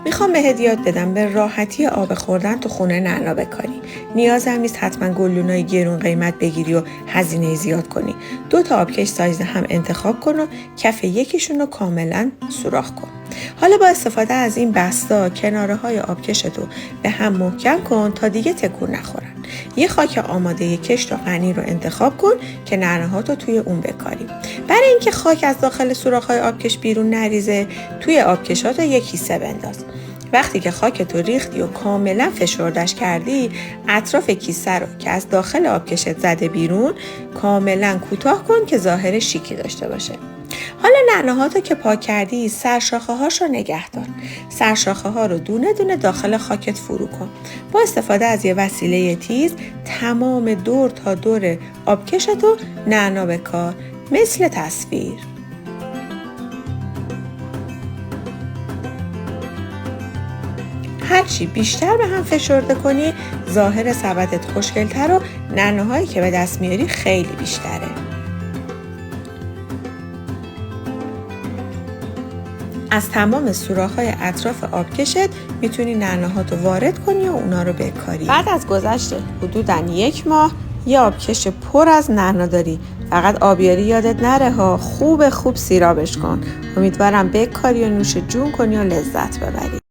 میخوام بهت یاد بدم به راحتی آب خوردن تو خونه نعنا بکاری. نیاز هم نیست حتما گلدونای گرون قیمت بگیری و هزینه زیاد کنی. 2 تا آبکش سایز هم انتخاب کن و کف یکیشون رو کاملا سوراخ کن. حالا با استفاده از این بستا کناره های آبکشتو به هم محکم کن تا دیگه تکون نخورن. یه خاک آماده کشت و غنی رو انتخاب کن که نعنه‌هاتو توی اون بکاری. برای اینکه خاک از داخل سوراخ‌های آبکش بیرون نریزه، توی آبکشاتو یک کیسه بنداز. وقتی که خاکتو ریختی و کاملا فشردش کردی، اطراف کیسه رو که از داخل آبکشت زده بیرون کاملا کوتاه کن که ظاهر شیکی داشته باشه. حالا نعنه‌هاتو که پاک کردی، سرشاخه هاش رو نگه دار. سرشاخه ها رو دونه دونه داخل خاکت فرو کن. با استفاده از یه وسیله تیز تمام دور تا دور آبکشتو نعنا بکار، مثل تصویر. هرچی بیشتر به هم فشرده کنی، ظاهر سبدت خوشگل‌تر و نعنه‌هایی که به دست میاری خیلی بیشتره. از تمام سوراخ‌های اطراف آبکشت میتونی نعنه‌هاتو وارد کنی و اونا رو بکاری. بعد از گذشت حدوداً 1 ماه یه آبکش پر از نعنا داری. فقط آبیاری یادت نره ها، خوب سیرابش کن. امیدوارم بکاری و نوش جون کنی و لذت ببری.